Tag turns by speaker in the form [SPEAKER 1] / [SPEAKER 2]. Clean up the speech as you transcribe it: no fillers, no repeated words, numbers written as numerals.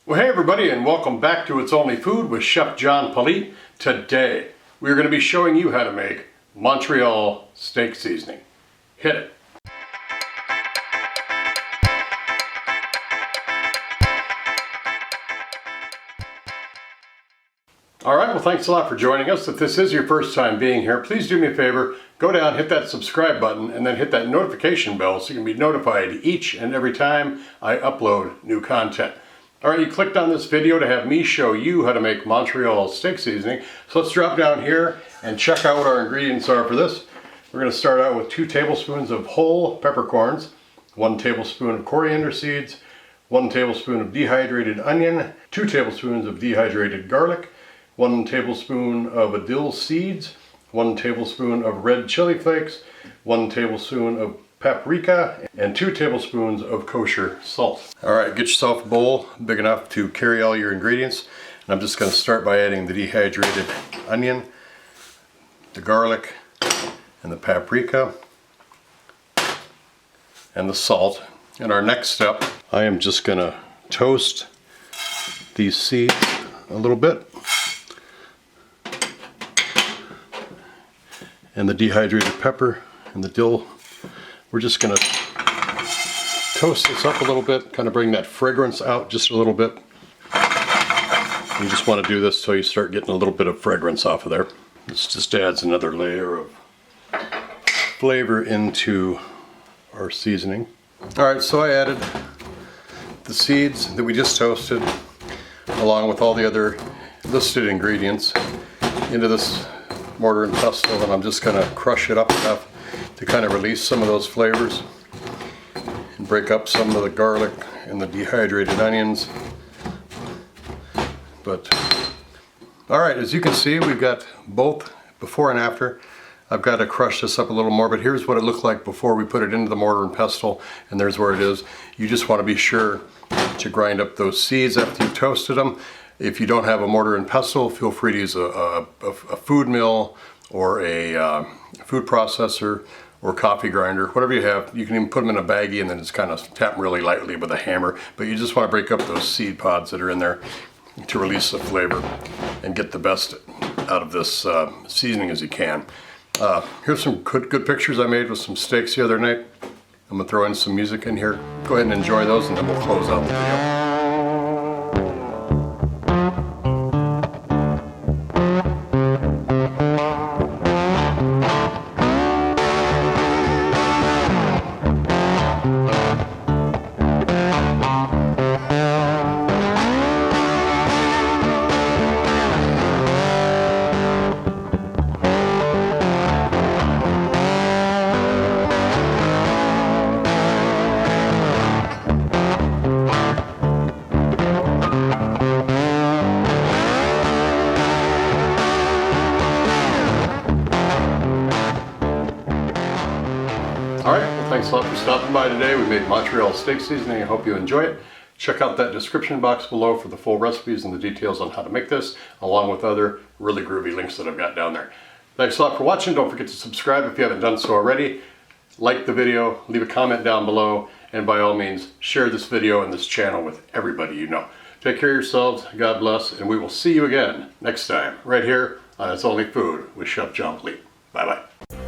[SPEAKER 1] Well, hey everybody, and welcome back to It's Only Food with Chef John Politte. Today, we're going to be showing you how to make Montreal Steak Seasoning. Hit it. Alright, well thanks a lot for joining us. If this is your first time being here, please do me a favor, go down, hit that subscribe button, and then hit that notification bell so you can be notified each and every time I upload new content. Alright, you clicked on this video to have me show you how to make Montreal Steak Seasoning. So let's drop down here and check out what our ingredients are for this. We're going to start out with 2 tablespoons of whole peppercorns, 1 tablespoon of coriander seeds, 1 tablespoon of dehydrated onion, 2 tablespoons of dehydrated garlic, 1 tablespoon of dill seeds, 1 tablespoon of red chili flakes, 1 tablespoon of paprika, and 2 tablespoons of kosher salt. Alright, get yourself a bowl big enough to carry all your ingredients. And I'm just going to start by adding the dehydrated onion, the garlic, and the paprika, and the salt. And our next step, I am just going to toast these seeds a little bit. And the dehydrated pepper and the dill. We're just going to toast this up a little bit, kind of bring that fragrance out just a little bit. You just want to do this so you start getting a little bit of fragrance off of there. This just adds another layer of flavor into our seasoning. Alright, so I added the seeds that we just toasted along with all the other listed ingredients into this mortar and pestle, and I'm just going to crush it up enough to kind of release some of those flavors and break up some of the garlic and the dehydrated onions. But alright, as you can see, we've got both before and after. I've got to crush this up a little more, but here's what it looked like before we put it into the mortar and pestle, and there's where it is. You just want to be sure to grind up those seeds after you've toasted them. If you don't have a mortar and pestle, feel free to use a food mill or a food processor or coffee grinder, whatever you have. You can even put them in a baggie and then just kind of tap them really lightly with a hammer. But you just want to break up those seed pods that are in there to release the flavor and get the best out of this seasoning as you can. Here's some good pictures I made with some steaks the other night. I'm going to throw in some music in here. Go ahead and enjoy those, and then we'll close out the video. Alright, well thanks a lot for stopping by today. We made Montreal Steak Seasoning. I hope you enjoy it. Check out that description box below for the full recipes and the details on how to make this, along with other really groovy links that I've got down there. Thanks a lot for watching. Don't forget to subscribe if you haven't done so already. Like the video, leave a comment down below, and by all means, share this video and this channel with everybody you know. Take care of yourselves, God bless, and we will see you again next time, right here on It's Only Food with Chef John Politte. Bye-bye.